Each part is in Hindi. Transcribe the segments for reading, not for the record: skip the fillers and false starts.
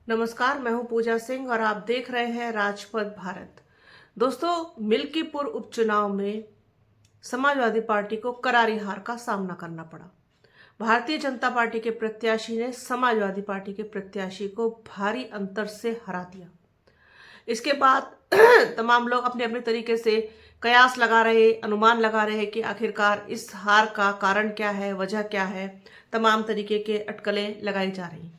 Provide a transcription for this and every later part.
नमस्कार, मैं हूं पूजा सिंह और आप देख रहे हैं राजपथ भारत। दोस्तों, मिल्कीपुर उपचुनाव में समाजवादी पार्टी को करारी हार का सामना करना पड़ा। भारतीय जनता पार्टी के प्रत्याशी ने समाजवादी पार्टी के प्रत्याशी को भारी अंतर से हरा दिया। इसके बाद तमाम लोग अपने अपने तरीके से कयास लगा रहे, अनुमान लगा रहे कि आखिरकार इस हार का कारण क्या है, वजह क्या है। तमाम तरीके के अटकलें लगाई जा रही।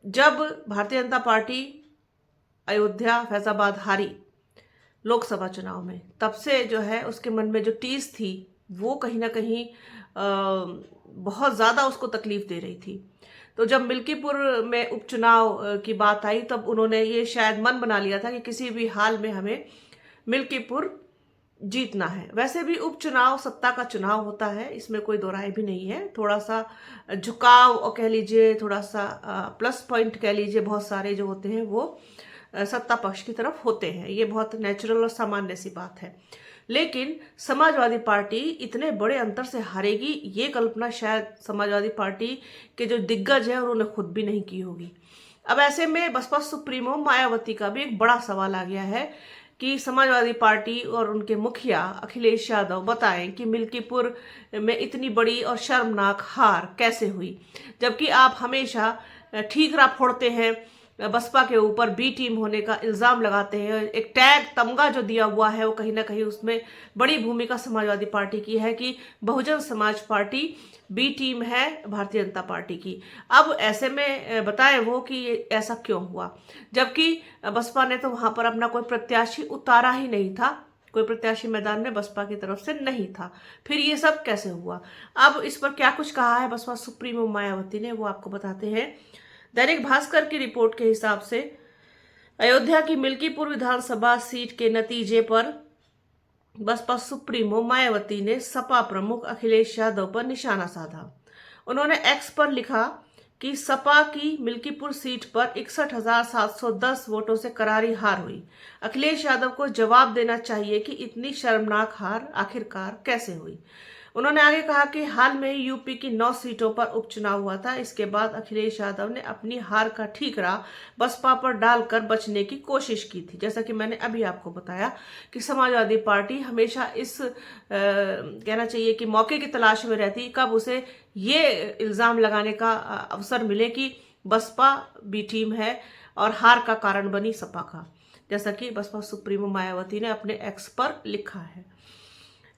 जब भारतीय जनता पार्टी अयोध्या फैजाबाद हारी लोकसभा चुनाव में, तब से जो है उसके मन में जो टीस थी वो कहीं ना कहीं बहुत ज़्यादा उसको तकलीफ दे रही थी। तो जब मिल्कीपुर में उपचुनाव की बात आई, तब उन्होंने ये शायद मन बना लिया था कि किसी भी हाल में हमें मिल्कीपुर जीतना है। वैसे भी उपचुनाव सत्ता का चुनाव होता है, इसमें कोई दो राय भी नहीं है। थोड़ा सा झुकाव और कह लीजिए, थोड़ा सा प्लस पॉइंट कह लीजिए, बहुत सारे जो होते हैं वो सत्ता पक्ष की तरफ होते हैं। ये बहुत नेचुरल और सामान्य सी बात है। लेकिन समाजवादी पार्टी इतने बड़े अंतर से हारेगी, ये कल्पना शायद समाजवादी पार्टी के जो दिग्गज है उन्होंने खुद भी नहीं की होगी। अब ऐसे में बसपा सुप्रीमो मायावती का भी एक बड़ा सवाल आ गया है कि समाजवादी पार्टी और उनके मुखिया अखिलेश यादव बताएं कि मिल्कीपुर में इतनी बड़ी और शर्मनाक हार कैसे हुई, जबकि आप हमेशा ठीकरा फोड़ते हैं, बसपा के ऊपर बी टीम होने का इल्जाम लगाते हैं। एक टैग तमगा जो दिया हुआ है वो कहीं ना कहीं उसमें बड़ी भूमिका समाजवादी पार्टी की है कि Bahujan Samaj party B team है भारतीय जनता पार्टी की। अब ऐसे में बताएं वो कि ये ऐसा क्यों हुआ, जबकि बसपा ने तो वहां पर अपना कोई प्रत्याशी उतारा ही नहीं था, कोई प्रत्याशी मैदान में बसपा की तरफ से नहीं था। फिर ये सब कैसे हुआ? अब इस पर क्या कुछ कहा है बसपा सुप्रीमो मायावती ने, वो आपको बताते हैं। दैनिक भास्कर की रिपोर्ट के हिसाब से अयोध्या की मिल्कीपुर विधानसभा सीट के नतीजे पर बसपा सुप्रीमो मायावती ने सपा प्रमुख अखिलेश यादव पर निशाना साधा। उन्होंने एक्स पर लिखा कि सपा की मिल्कीपुर सीट पर 61,710 वोटों से करारी हार हुई। अखिलेश यादव को जवाब देना चाहिए कि इतनी शर्मनाक हार आखिरकार कैसे हुई। उन्होंने आगे कहा कि हाल में ही यूपी की 9 सीटों पर उपचुनाव हुआ था। इसके बाद अखिलेश यादव ने अपनी हार का ठीकरा बसपा पर डालकर बचने की कोशिश की थी। जैसा कि मैंने अभी आपको बताया कि समाजवादी पार्टी हमेशा इस कहना चाहिए कि मौके की तलाश में रहती, कब उसे ये इल्जाम लगाने का अवसर मिले कि बसपा बी टीम है और हार का कारण बनी सपा का, जैसा कि बसपा सुप्रीमो मायावती ने अपने एक्स पर लिखा है।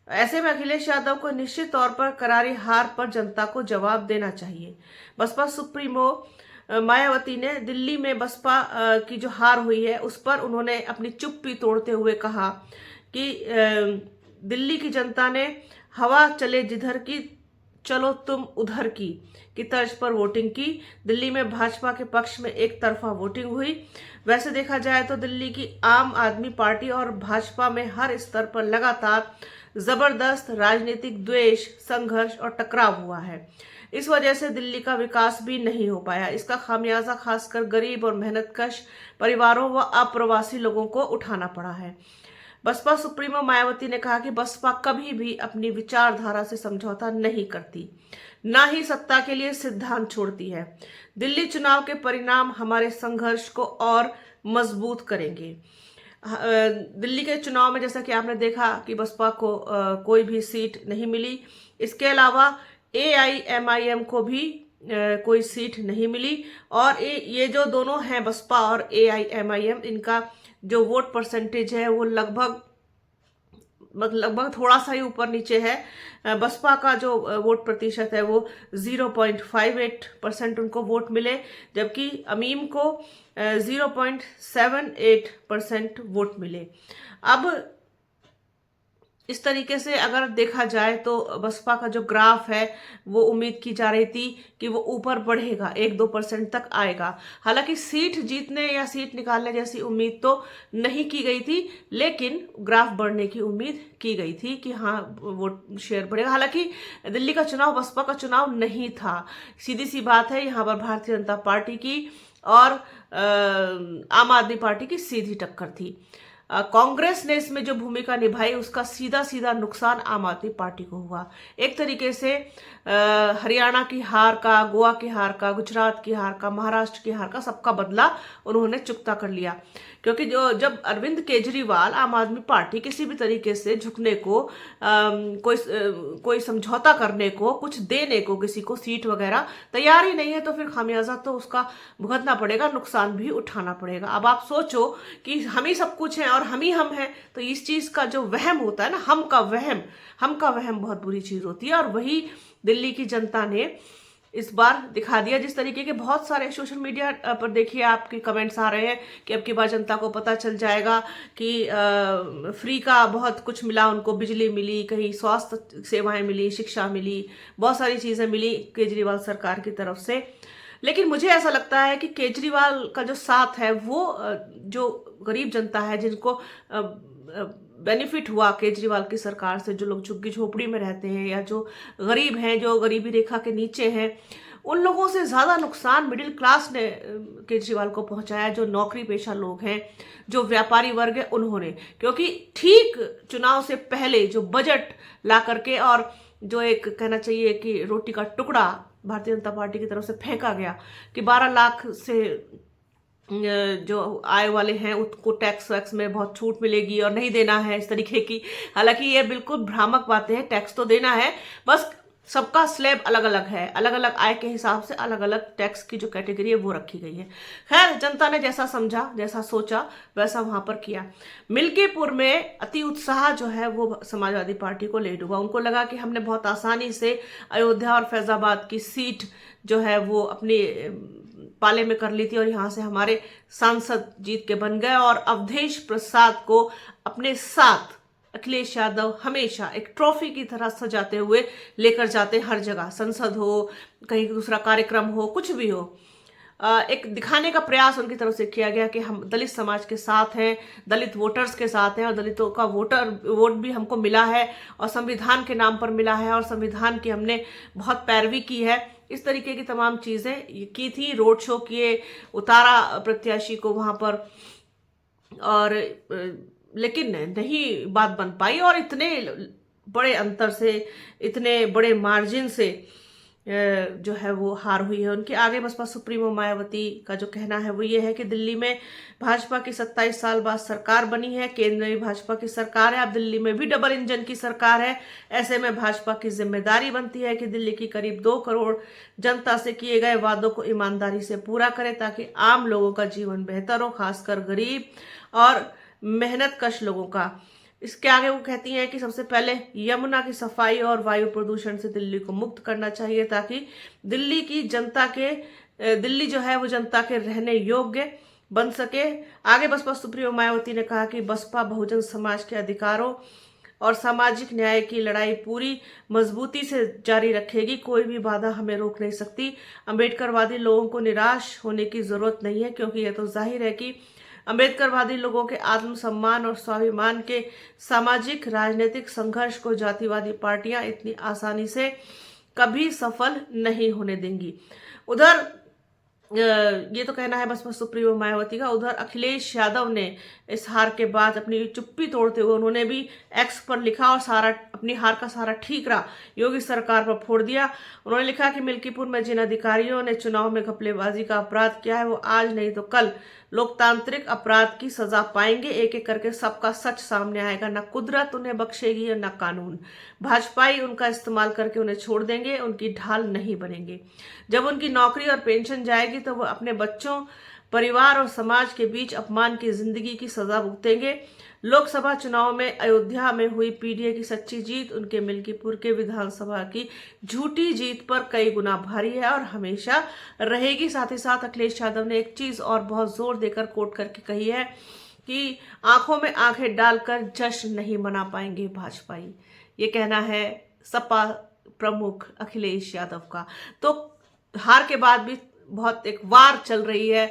ऐसे में अखिलेश यादव को निश्चित तौर पर करारी हार पर जनता को जवाब देना चाहिए। बसपा सुप्रीमो मायावती ने दिल्ली में बसपा की जो हार हुई है उस पर उन्होंने अपनी चुप्पी तोड़ते हुए कहा कि दिल्ली की जनता ने हवा चले जिधर की चलो तुम उधर की तर्ज पर वोटिंग की। दिल्ली में भाजपा के पक्ष में एक तरफा वोटिंग हुई। वैसे देखा जाए तो दिल्ली की आम आदमी पार्टी और भाजपा में हर स्तर पर लगातार जबरदस्त राजनीतिक द्वेष, संघर्ष और टकराव हुआ है। इस वजह से दिल्ली का विकास भी नहीं हो पाया। इसका खामियाजा खासकर गरीब और मेहनतकश परिवारों व अप्रवासी लोगों को उठाना पड़ा है। बसपा सुप्रीमो मायावती ने कहा कि बसपा कभी भी अपनी विचारधारा से समझौता नहीं करती, न ही सत्ता के लिए सिद्धांत छोड़ती है। दिल्ली चुनाव के परिणाम हमारे संघर्ष को और मजबूत करेंगे। दिल्ली के चुनाव में जैसा कि आपने देखा कि बसपा को कोई भी सीट नहीं मिली। इसके अलावा AIMIM को भी कोई सीट नहीं मिली। और ये जो दोनों हैं, बसपा और AIMIM, इनका जो वोट परसेंटेज है वो लगभग थोड़ा सा ही ऊपर नीचे है। बसपा का जो वोट प्रतिशत है वो 0.58% उनको वोट मिले, जबकि अमीम को 0.78% वोट मिले। अब इस तरीके से अगर देखा जाए तो बसपा का जो ग्राफ है वो उम्मीद की जा रही थी कि वो ऊपर बढ़ेगा, 1-2% तक आएगा। हालांकि सीट जीतने या सीट निकालने जैसी उम्मीद तो नहीं की गई थी, लेकिन ग्राफ बढ़ने की उम्मीद की गई थी कि हाँ वोट शेयर बढ़ेगा। हालांकि दिल्ली का चुनाव बसपा का चुनाव नहीं था, सीधी सी बात है, यहाँ पर भारतीय जनता पार्टी की और आम आदमी पार्टी की सीधी टक्कर थी। कांग्रेस ने इसमें जो भूमिका निभाई उसका सीधा सीधा नुकसान आम आदमी पार्टी को हुआ। एक तरीके से हरियाणा की हार का, गोवा की हार का, गुजरात की हार का, महाराष्ट्र की हार का सबका बदला उन्होंने चुकता कर लिया। क्योंकि जो जब अरविंद केजरीवाल आम आदमी पार्टी किसी भी तरीके से झुकने को, कोई समझौता करने को, कुछ देने को, किसी को सीट वगैरह तैयार ही नहीं है, तो फिर खामियाजा तो उसका भुगतना पड़ेगा, नुकसान भी उठाना पड़ेगा। अब आप सोचो कि हम ही सब कुछ हैं और हम ही हम हैं, तो इस चीज का जो वहम होता है ना, हम का वहम बहुत बुरी चीज होती है। और वही दिल्ली की जनता ने इस बार दिखा दिया। जिस तरीके के बहुत सारे सोशल मीडिया पर देखिए आपके कमेंट्स आ रहे हैं कि अब की बार जनता को पता चल जाएगा कि फ्री का बहुत कुछ मिला उनको, बिजली मिली, कहीं स्वास्थ्य सेवाएं मिली, शिक्षा मिली, बहुत सारी चीजें मिली केजरीवाल सरकार की तरफ से। लेकिन मुझे ऐसा लगता है कि केजरीवाल का जो साथ है वो जो गरीब जनता है, जिनको बेनिफिट हुआ केजरीवाल की सरकार से, जो लोग झुग्गी झोपड़ी में रहते हैं या जो गरीब हैं, जो गरीबी रेखा के नीचे हैं, उन लोगों से ज्यादा नुकसान मिडिल क्लास ने केजरीवाल को पहुंचाया। जो नौकरी पेशा लोग हैं, जो व्यापारी वर्ग है, उन्होंने, क्योंकि ठीक चुनाव से पहले जो बजट ला करके और जो एक कहना चाहिए कि रोटी का टुकड़ा भारतीय जनता पार्टी की तरफ से फेंका गया कि 12 लाख से जो आय वाले हैं उसको टैक्स वैक्स में बहुत छूट मिलेगी और नहीं देना है, इस तरीके की। हालांकि ये बिल्कुल भ्रामक बातें हैं, टैक्स तो देना है, बस सबका स्लैब अलग अलग है, अलग अलग आय के हिसाब से अलग अलग टैक्स की जो कैटेगरी है वो रखी गई है। खैर, जनता ने जैसा समझा, जैसा सोचा, वैसा वहां पर किया। मिल्कीपुर में अति उत्साह जो है वो समाजवादी पार्टी को ले डूबा। उनको लगा कि हमने बहुत आसानी से अयोध्या और फैजाबाद की सीट जो है वो अपनी पाले में कर ली थी और यहाँ से हमारे सांसद जीत के बन गए। और अवधेश प्रसाद को अपने साथ अखिलेश यादव हमेशा एक ट्रॉफी की तरह सजाते हुए लेकर जाते, हर जगह, संसद हो, कहीं दूसरा कार्यक्रम हो, कुछ भी हो, एक दिखाने का प्रयास उनकी तरफ से किया गया कि हम दलित समाज के साथ हैं, दलित वोटर्स के साथ हैं और दलितों का वोट भी हमको मिला है और संविधान के नाम पर मिला है और संविधान की हमने बहुत पैरवी की है। इस तरीके की तमाम चीजें की थी। रोड शो किए, उतारा प्रत्याशी को वहां पर, और लेकिन नहीं बात बन पाई और इतने बड़े अंतर से, इतने बड़े मार्जिन से जो है वो हार हुई है उनकी। आगे बसपा सुप्रीमो मायावती का जो कहना है वो ये है कि दिल्ली में भाजपा की 27 साल बाद सरकार बनी है, केंद्र में भाजपा की सरकार है, अब दिल्ली में भी डबल इंजन की सरकार है। ऐसे में भाजपा की जिम्मेदारी बनती है कि दिल्ली की करीब 2 करोड़ जनता से किए गए वादों को ईमानदारी से पूरा करे ताकि आम लोगों का जीवन बेहतर हो, खासकर गरीब और मेहनत कश लोगों का। इसके आगे वो कहती हैं कि सबसे पहले यमुना की सफाई और वायु प्रदूषण से दिल्ली को मुक्त करना चाहिए ताकि दिल्ली की जनता के दिल्ली जो है वो जनता के रहने योग्य बन सके। आगे बसपा सुप्रीमो मायावती ने कहा कि बसपा बहुजन समाज के अधिकारों और सामाजिक न्याय की लड़ाई पूरी मजबूती से जारी रखेगी, कोई भी बाधा हमें रोक नहीं सकती। अम्बेडकरवादी लोगों को निराश होने की जरूरत नहीं है, क्योंकि यह तो जाहिर है कि अम्बेडकरवादी लोगों के आत्मसम्मान और स्वाभिमान के सामाजिक राजनीतिक संघर्ष को जातिवादी पार्टियां इतनी आसानी से कभी सफल नहीं होने देंगी। उधर ये तो कहना है बसपा सुप्रीमो मायावती का। उधर अखिलेश यादव ने इस हार के बाद अपनी चुप्पी तोड़ते हुए उन्होंने भी एक्स पर लिखा और अपनी हार का सारा ठीकरा योगी सरकार पर फोड़ दिया। उन्होंने लिखा कि मिल्कीपुर में जिन अधिकारियों ने चुनाव में घपलेबाजी का अपराध किया है वो आज नहीं तो कल लोकतांत्रिक अपराध की सजा पाएंगे। एक एक करके सबका सच सामने आएगा, न कुदरत उन्हें बख्शेगी और न कानून। भाजपाई उनका इस्तेमाल करके उन्हें छोड़ देंगे, उनकी ढाल नहीं बनेंगे। जब उनकी नौकरी और पेंशन जाएगी तो वो अपने बच्चों, परिवार और समाज के बीच अपमान की जिंदगी की सजा भुगतेंगे। लोकसभा चुनाव में अयोध्या में हुई पीडीए की सच्ची जीत उनके मिल्कीपुर के विधानसभा की झूठी जीत पर कई गुना भारी है और हमेशा रहेगी। साथ ही साथ अखिलेश यादव ने एक चीज और बहुत जोर देकर कोट करके कही है कि आंखों में आंखें डालकर जश्न नहीं मना पाएंगे भाजपाई। ये कहना है सपा प्रमुख अखिलेश यादव का। तो हार के बाद भी बहुत एक वार चल रही है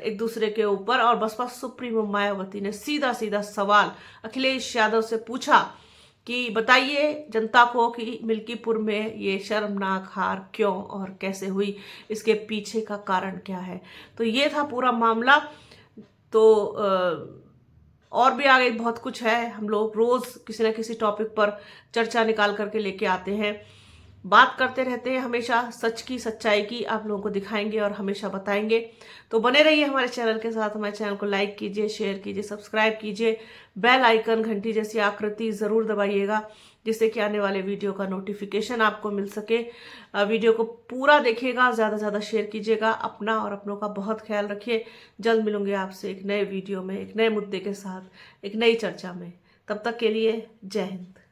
एक दूसरे के ऊपर, और बसपा सुप्रीमो मायावती ने सीधा सीधा सवाल अखिलेश यादव से पूछा कि बताइए जनता को कि मिल्कीपुर में ये शर्मनाक हार क्यों और कैसे हुई, इसके पीछे का कारण क्या है। तो ये था पूरा मामला। तो और भी आगे बहुत कुछ है, हम लोग रोज़ किसी न किसी टॉपिक पर चर्चा निकाल करके लेके आते हैं, बात करते रहते हैं, हमेशा सच की सच्चाई की आप लोगों को दिखाएंगे और हमेशा बताएंगे। तो बने रहिए हमारे चैनल के साथ, हमारे चैनल को लाइक कीजिए, शेयर कीजिए, सब्सक्राइब कीजिए, बेल आइकन घंटी जैसी आकृति ज़रूर दबाइएगा, जिससे कि आने वाले वीडियो का नोटिफिकेशन आपको मिल सके। वीडियो को पूरा देखिएगा, ज़्यादा से ज़्यादा शेयर कीजिएगा, अपना और अपनों का बहुत ख्याल रखिए। जल्द मिलूंगे आपसे एक नए वीडियो में, एक नए मुद्दे के साथ, एक नई चर्चा में। तब तक के लिए जय हिंद।